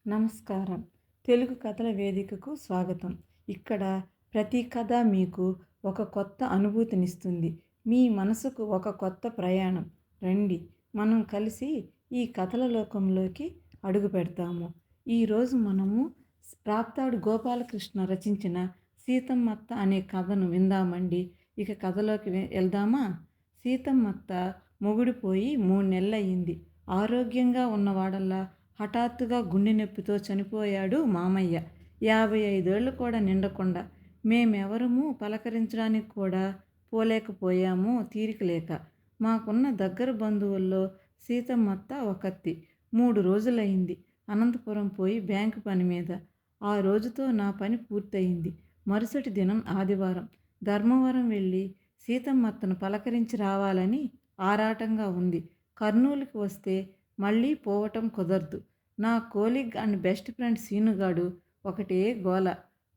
నమస్కారం. తెలుగు కథల వేదికకు స్వాగతం. ఇక్కడ ప్రతి కథ మీకు ఒక కొత్త అనుభూతినిస్తుంది. మీ మనసుకు ఒక కొత్త ప్రయాణం. రండి, మనం కలిసి ఈ కథల లోకంలోకి అడుగుపెడతాము. ఈరోజు మనము రాప్తాడు గోపాలకృష్ణ రచించిన సీతమ్మత్త అనే కథను విందామండి. ఇక కథలోకి వెళ్దామా? సీతమ్మత్త మొగుడు పోయి 3 నెలలయ్యింది. ఆరోగ్యంగా ఉన్నవాడల్లా హఠాత్తుగా గుండె నొప్పితో చనిపోయాడు మామయ్య. 55 ఏళ్ళు కూడా నిండకుండా. మేమెవరమూ పలకరించడానికి కూడా పోలేకపోయాము తీరిక లేక. మాకున్న దగ్గర బంధువుల్లో సీతమ్మత్త ఒకత్తి. 3 రోజులైంది అనంతపురం పోయి బ్యాంకు పని మీద. ఆ రోజుతో నా పని పూర్తయింది. మరుసటి దినం ఆదివారం. ధర్మవరం వెళ్ళి సీతమ్మత్తను పలకరించి రావాలని ఆరాటంగా ఉంది. కర్నూలుకి వస్తే మళ్ళీ పోవటం కుదరదు. నా కోలీగ్ అండ్ బెస్ట్ ఫ్రెండ్ సీనుగాడు ఒకటే గోల.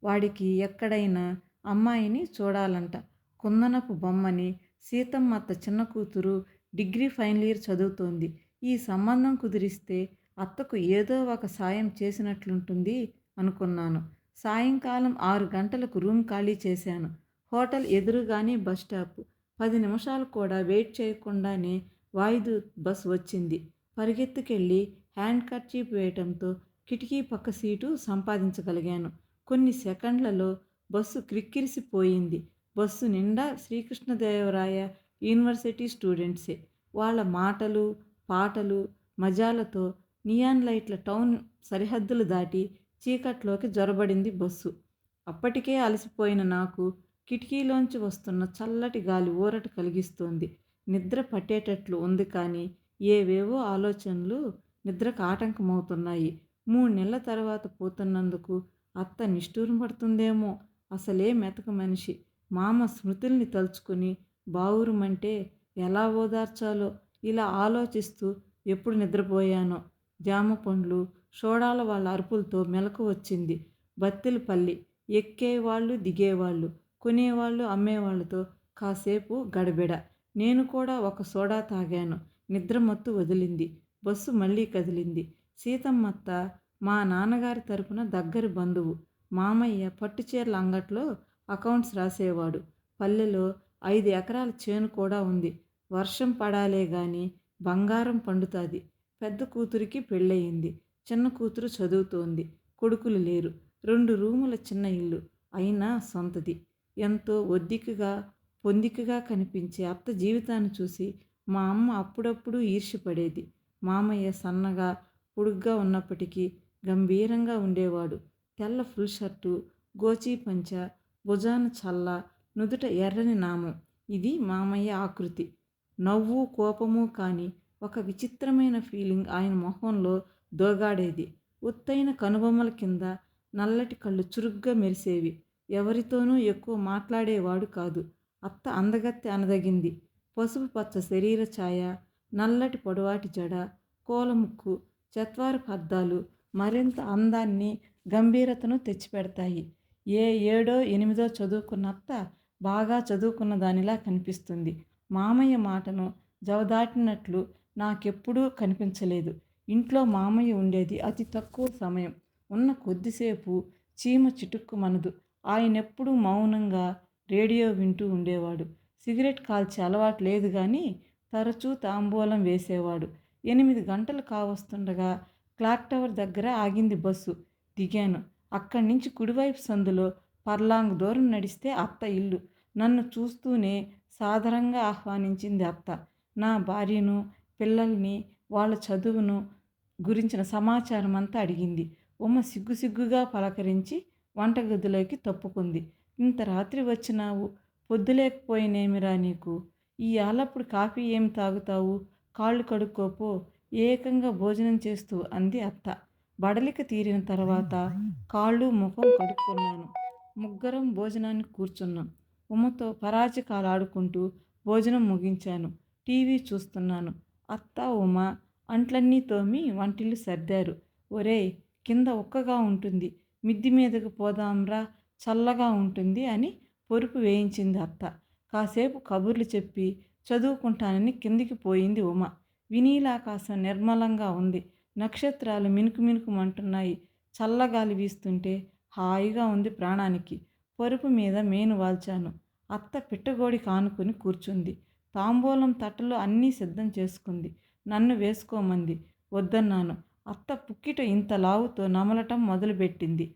వాడికి ఎక్కడైనా అమ్మాయిని చూడాలంట. కుందనపు బొమ్మని. సీతమ్మత్త చిన్న కూతురు డిగ్రీ ఫైనల్ ఇయర్ చదువుతోంది. ఈ సంబంధం కుదిరిస్తే అత్తకు ఏదో ఒక సాయం చేసినట్లుంటుంది అనుకున్నాను. సాయంకాలం 6 గంటలకు రూమ్ ఖాళీ చేశాను. హోటల్ ఎదురుగానే బస్టాప్. 10 నిమిషాలు కూడా వెయిట్ చేయకుండానే వాయుదు బస్ వచ్చింది. పరిగెత్తుకెళ్ళి హ్యాండ్ కర్చీఫ్ వేయటంతో కిటికీ పక్క సీటు సంపాదించగలిగాను. కొన్ని సెకండ్లలో బస్సు క్రిక్కిరిసిపోయింది. బస్సు నిండా శ్రీకృష్ణదేవరాయ యూనివర్సిటీ స్టూడెంట్సే. వాళ్ళ మాటలు, పాటలు, మజాలతో నియాన్ లైట్ల టౌన్ సరిహద్దులు దాటి చీకట్లోకి జొరబడింది బస్సు. అప్పటికే అలసిపోయిన నాకు కిటికీలోంచి వస్తున్న చల్లటి గాలి ఊరట కలిగిస్తోంది. నిద్ర పట్టేటట్లు ఉంది, కానీ ఏవేవో ఆలోచనలు నిద్రకు ఆటంకమవుతున్నాయి. 3 నెలల తర్వాత పోతున్నందుకు అత్త నిష్ఠూరం పడుతుందేమో. అసలే మెతక మనిషి. మామ స్మృతుల్ని తలుచుకుని బావురుమంటే ఎలా ఓదార్చాలో ఇలా ఆలోచిస్తూ ఎప్పుడు నిద్రపోయానో. జామ పండ్లు, సోడాల వాళ్ళ అరుపులతో మెలకు వచ్చింది. బత్తెలపల్లి ఎక్కేవాళ్ళు, దిగేవాళ్ళు, కొనేవాళ్ళు, అమ్మేవాళ్ళతో కాసేపు గడబిడ. నేను కూడా ఒక సోడా తాగాను. నిద్రమత్తు వదిలింది. బస్సు మళ్ళీ కదిలింది. సీతమ్మత్త మా నాన్నగారి తరపున దగ్గరి బంధువు. మామయ్య పట్టుచీరల అంగట్లో అకౌంట్స్ రాసేవాడు. పల్లెలో 5 ఎకరాల చేను కూడా ఉంది. వర్షం పడాలే గాని బంగారం పండుతుంది. పెద్ద కూతురికి పెళ్ళయింది. చిన్న కూతురు చదువుతోంది. కొడుకులు లేరు. 2 రూముల చిన్న ఇల్లు అయినా సొంతది. ఎంతో ఒద్దికగా పొందికగా కనిపించే అత్త జీవితాన్ని చూసి మా అమ్మ అప్పుడప్పుడు ఈర్ష్యపడేది. మామయ్య సన్నగా పొడుగ్గా ఉన్నప్పటికీ గంభీరంగా ఉండేవాడు. తెల్ల ఫుల్ షర్టు, గోచీ పంచ, భుజాన చల్ల, నుదుట ఎర్రని నామం. ఇది మామయ్య ఆకృతి. నవ్వు, కోపము కానీ ఒక విచిత్రమైన ఫీలింగ్ ఆయన మొహంలో దోగాడేది. ఒత్తైన కనుబొమ్మల కింద నల్లటి కళ్ళు చురుగ్గా మెరిసేవి. ఎవరితోనూ ఎక్కువ మాట్లాడేవాడు కాదు. అత్త అందగత్తె అనదగింది. పసుపు పచ్చ శరీర ఛాయ, నల్లటి పొడవాటి జడ, కోలముక్కు, చత్వారపు అద్దాలు మరింత అందాన్ని, గంభీరతను తెచ్చిపెడతాయి. ఏ 7ో 8ో చదువుకున్న అత్త బాగా చదువుకున్న దానిలా కనిపిస్తుంది. మామయ్య మాటను జవదాటినట్లు నాకెప్పుడూ కనిపించలేదు. ఇంట్లో మామయ్య ఉండేది అతి తక్కువ సమయం. ఉన్న కొద్దిసేపు చీమ చిటుక్కుమనదు. ఆయనెప్పుడూ మౌనంగా రేడియో వింటూ ఉండేవాడు. సిగరెట్ కాల్చే అలవాటు లేదు, కానీ తరచూ తాంబూలం వేసేవాడు. 8 గంటలు కావస్తుండగా క్లాక్ టవర్ దగ్గర ఆగింది బస్సు. దిగాను. అక్కడి నుంచి కుడివైపు సందులో పర్లాంగ్ దూరం నడిస్తే అత్త ఇల్లు. నన్ను చూస్తూనే సాదరంగా ఆహ్వానించింది అత్త. నా భార్యను, పిల్లల్ని, వాళ్ళ చదువును గురించిన సమాచారం అంతా అడిగింది. ఉమ్మ సిగ్గుసిగ్గుగా పలకరించి వంటగదిలోకి తప్పుకుంది. ఇంత రాత్రి వచ్చినావు, పొద్దులేకపోయినేమిరా నీకు? ఈ ఆలప్పుడు కాఫీ ఏమి తాగుతావు? కాళ్ళు కడుక్కోపో, ఏకంగా భోజనం చేస్తూ అంది అత్త. బడలిక తీరిన తర్వాత కాళ్ళు ముఖం కడుక్కున్నాను. ముగ్గురం భోజనానికి కూర్చున్నాం. ఉమ్మతో పరాచికాలు ఆడుకుంటూ భోజనం ముగించాను. టీవీ చూస్తున్నాను. అత్త, ఉమ అంట్లన్నీ తోమి వంటిల్లు సర్దారు. ఒరేయ్, కింద ఉక్కగా ఉంటుంది, మిద్ది మీదకు పోదాంరా, చల్లగా ఉంటుంది అని పొరుపు వేయించింది అత్త. కాసేపు కబుర్లు చెప్పి చదువుకుంటానని కిందికి పోయింది ఉమ. వినీలాకాశం నిర్మలంగా ఉంది. నక్షత్రాలు మినుకు మినుకుమంటున్నాయి. చల్లగాలి వీస్తుంటే హాయిగా ఉంది ప్రాణానికి. పరుపు మీద మేను వాల్చాను. అత్త పిట్టగోడి కానుకొని కూర్చుంది. తాంబూలం తట్టలు అన్నీ సిద్ధం చేసుకుంది. నన్ను వేసుకోమంది. వద్దన్నాను. అత్త పుక్కిట ఇంత లావుతో నమలటం మొదలుపెట్టింది.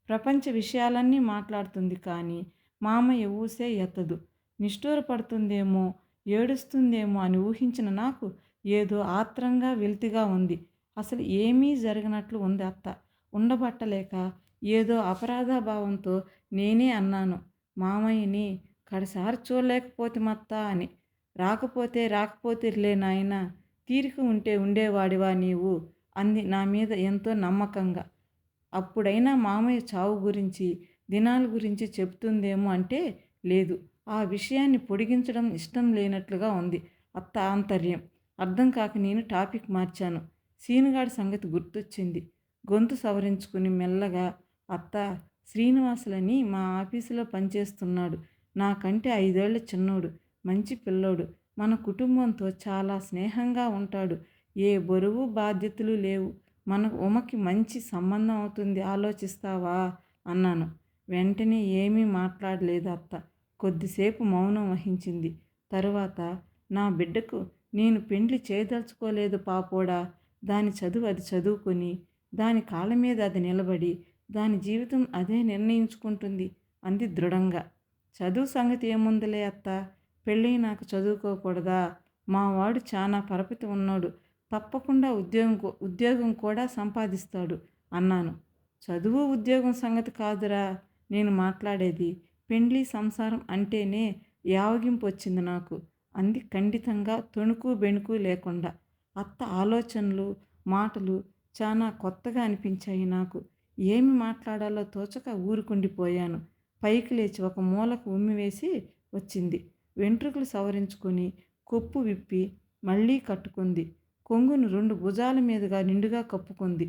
ప్రపంచ విషయాలన్నీ మాట్లాడుతుంది కానీ మామయ్య ఊసే ఎత్తదు. నిష్ఠూరపడుతుందేమో, ఏడుస్తుందేమో అని ఊహించిన నాకు ఏదో ఆత్రంగా వెలితిగా ఉంది. అసలు ఏమీ జరగనట్లు ఉంది అత్త. ఉండబట్టలేక ఏదో అపరాధభావంతో నేనే అన్నాను మామయ్యని, కడసారి చూడలేకపోతిమత్తా అని. రాకపోతే రాకపోతిర్లే నాయనా, తీరిక ఉంటే ఉండేవాడివా నీవు అంది నా మీద ఎంతో నమ్మకంగా. అప్పుడైనా మామయ్య చావు గురించి, దినాల గురించి చెప్తుందేమో అంటే లేదు. ఆ విషయాన్ని పొడిగించడం ఇష్టం లేనట్లుగా ఉంది అత్త ఆంతర్యం. అర్థం కాక నేను టాపిక్ మార్చాను. సీనుగాడి సంగతి గుర్తొచ్చింది. గొంతు సవరించుకుని మెల్లగా, అత్త, శ్రీనివాసులని మా ఆఫీసులో పనిచేస్తున్నాడు. నాకంటే 5 ఏళ్ల చిన్నోడు. మంచి పిల్లోడు. మన కుటుంబంతో చాలా స్నేహంగా ఉంటాడు. ఏ బరువు బాధ్యతలు లేవు. మన ఉమకి మంచి సంబంధం అవుతుంది, ఆలోచిస్తావా అన్నాను. వెంటనే ఏమీ మాట్లాడలేదు అత్త. కొద్దిసేపు మౌనం వహించింది. తరువాత, నా బిడ్డకు నేను పెండ్లి చేయదలుచుకోలేదు పాపోడా. దాని చదువు అది చదువుకొని, దాని కాళ్ళ మీద అది నిలబడి, దాని జీవితం అదే నిర్ణయించుకుంటుంది అంది దృఢంగా. చదువు సంగతి ఏముందిలే అత్త, పెళ్ళి నాకు చదువుకోకూడదా? మావాడు చాలా పరపతి ఉన్నాడు. తప్పకుండా ఉద్యోగం కూడా సంపాదిస్తాడు అన్నాను. చదువు ఉద్యోగం సంగతి కాదురా నేను మాట్లాడేది. పెండ్లి సంసారం అంటేనే యావగింపు వచ్చింది నాకు అంది ఖండితంగా, తొణుకు బెణుకు లేకుండా. అత్త ఆలోచనలు, మాటలు చాలా కొత్తగా అనిపించాయి నాకు. ఏమి మాట్లాడాలో తోచక ఊరుకుండిపోయాను. పైకి లేచి ఒక మూలకు ఉమ్మివేసి వచ్చింది. వెంట్రుకలు సవరించుకొని కొప్పు విప్పి మళ్ళీ కట్టుకుంది. కొంగును 2 భుజాల మీదుగా నిండుగా కప్పుకుంది.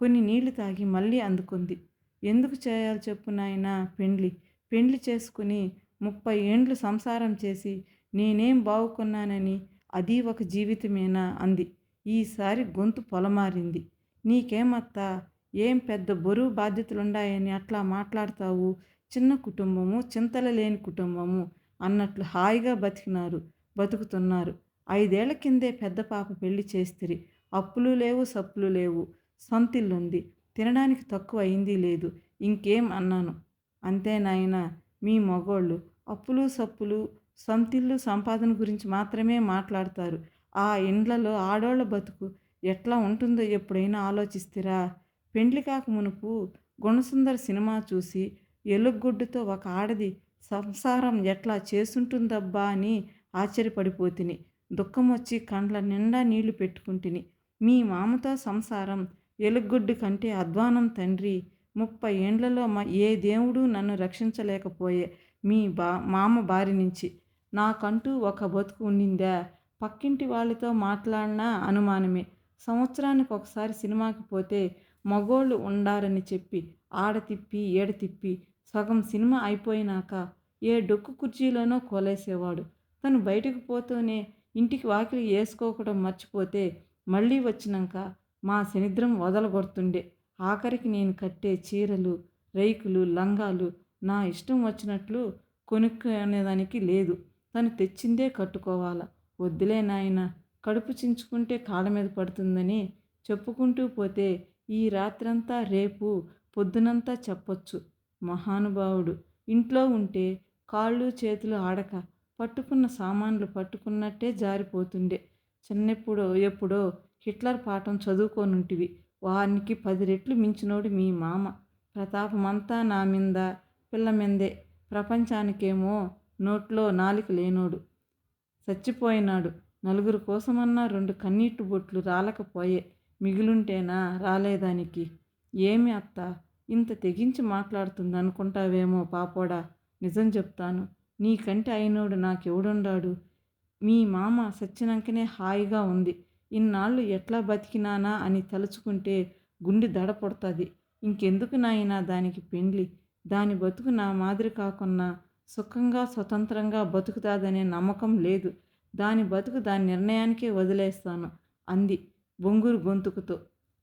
కొన్ని నీళ్లు తాగి మళ్ళీ అందుకుంది. ఎందుకు చేయాలి చెప్పు నాయనా పెండ్లి? పెండ్లి చేసుకుని 30 ఏండ్లు సంసారం చేసి నేనేం బావుకున్నానని, అది ఒక జీవితమేనా అంది. ఈసారి గొంతు పొలమారింది. నీకేమత్తా, ఏం పెద్ద బరువు బాధ్యతలుండాయని అట్లా మాట్లాడతావు? చిన్న కుటుంబము, చింతలు లేని కుటుంబము అన్నట్లు హాయిగా బతుకుతున్నారు. 5 ఏళ్ల కిందే పెద్ద పాప పెళ్లి చేస్తిరి. అప్పులు లేవు, సప్పులు లేవు. సొంతిల్లుంది. తినడానికి తక్కువ అయింది లేదు. ఇంకేం అన్నాను. అంతే నాయనా, మీ మగోళ్ళు అప్పులు సప్పులు, సొంతిల్లు సంపాదన గురించి మాత్రమే మాట్లాడతారు. ఆ ఇండ్లలో ఆడోళ్ళ బతుకు ఎట్లా ఉంటుందో ఎప్పుడైనా ఆలోచిస్తారా? పెండ్లి కాక మునుపు గుణసుందర సినిమా చూసి ఎలుగుగొడ్డుతో ఒక ఆడది సంసారం ఎట్లా చేసుంటుందబ్బా అని ఆశ్చర్యపడిపోతిని. దుఃఖమొచ్చి కండ్ల నిండా నీళ్లు పెట్టుకుంటుని. మీ మామతో సంసారం ఎలుగొడ్డు కంటే అధ్వానం తండ్రి. 30 ఏండ్లలో ఏ దేవుడు నన్ను రక్షించలేకపోయే మీ మామ బారి నుంచి. నాకంటూ ఒక బతుకు ఉండిందా? పక్కింటి వాళ్ళతో మాట్లాడినా అనుమానమే. సంవత్సరానికి ఒకసారి సినిమాకి పోతే మగోళ్ళు ఉండారని చెప్పి ఆడ తిప్పి ఏడ తిప్పి సగం సినిమా అయిపోయినాక ఏ డొక్కు కుర్చీలోనో కోలేసేవాడు. తను బయటకు పోతూనే ఇంటికి వాకిలి వేసుకోవడం మర్చిపోతే మళ్ళీ వచ్చినాక మా శనిద్రం వదలగొడుతుండే. ఆఖరికి నేను కట్టే చీరలు, రైకులు, లంగాలు నా ఇష్టం వచ్చినట్లు కొనుక్కునేదానికి లేదు. తను తెచ్చిందే కట్టుకోవాలా. వద్దులే నాయన, కడుపు చించుకుంటే కాళ్ళ మీద పడుతుందని చెప్పుకుంటూ పోతే ఈ రాత్రంతా రేపు పొద్దునంతా చెప్పొచ్చు. మహానుభావుడు. ఇంట్లో ఉంటే కాళ్ళు చేతులు ఆడక పట్టుకున్న సామాన్లు పట్టుకున్నట్టే జారిపోతుండే. ఎప్పుడో హిట్లర్ పాఠం చదువుకోనుంటివి. వానికి 10 రెట్లు మించినోడు మీ మామ. ప్రతాపమంతా నా మింద, పిల్ల మిందే. ప్రపంచానికేమో నోట్లో నాలిక లేనోడు. చచ్చిపోయినాడు. నలుగురు కోసమన్నా 2 కన్నీటి బొట్లు రాలకపోయే. మిగులుంటేనా రాలేదానికి. ఏమి అత్త ఇంత తెగించి మాట్లాడుతుంది అనుకుంటావేమో పాపోడా. నిజం చెప్తాను. నీకంటే అయినోడు నాకెవడుండాడు? మీ మామ సచ్చినంకనే హాయిగా ఉంది. ఇన్నాళ్ళు ఎట్లా బతికినానా అని తలుచుకుంటే గుండె దడ పుడతది. ఇంకెందుకు నాయనా దానికి పెండ్లి? దాని బతుకు నా మాదిరి కాకున్నా సుఖంగా స్వతంత్రంగా బతుకుతాదనే నమ్మకం లేదు. దాని బతుకు దాని నిర్ణయానికే వదిలేస్తాను అంది బొంగురు గొంతుకుతో.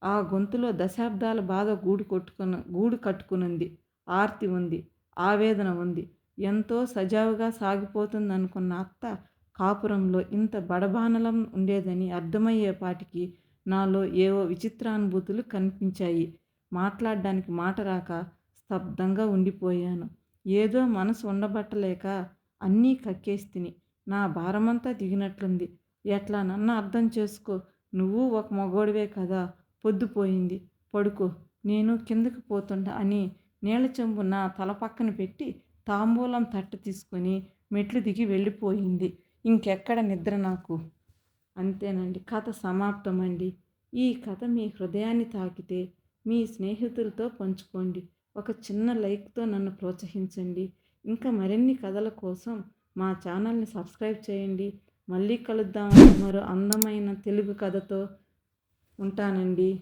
ఆ గొంతులో దశాబ్దాల బాధ గూడు కట్టుకునుంది. ఆర్తి ఉంది. ఆవేదన ఉంది. ఎంతో సజావుగా సాగిపోతుందనుకున్న అత్త కాపురంలో ఇంత బడబానలం ఉండేదని అర్థమయ్యేపాటికి నాలో ఏవో విచిత్రానుభూతులు కనిపించాయి. మాట్లాడడానికి మాట రాక స్తబ్దంగా ఉండిపోయాను. ఏదో మనసు ఉండబట్టలేక అన్నీ కక్కేస్తిని. నా భారమంతా దిగినట్లుంది. ఎట్లా నన్ను అర్థం చేసుకో. నువ్వు ఒక మగోడివే కదా. పొద్దుపోయింది. పడుకో. నేను కిందకి పోతుండా అని నీళ్ళ చెంబు నా తల పక్కన పెట్టి తాంబూలం తట్ట తీసుకొని మెట్లు దిగి వెళ్ళిపోయింది. ఇంకెక్కడ నిద్ర నాకు. అంతేనండి. కథ సమాప్తమండి. ఈ కథ మీ హృదయాన్ని తాకితే మీ స్నేహితులతో పంచుకోండి. ఒక చిన్న లైక్తో నన్ను ప్రోత్సహించండి. ఇంకా మరిన్ని కథల కోసం మా ఛానల్ని సబ్స్క్రైబ్ చేయండి. మళ్ళీ కలుద్దాం మరో అందమైన తెలుగు కథతో. ఉంటానండి.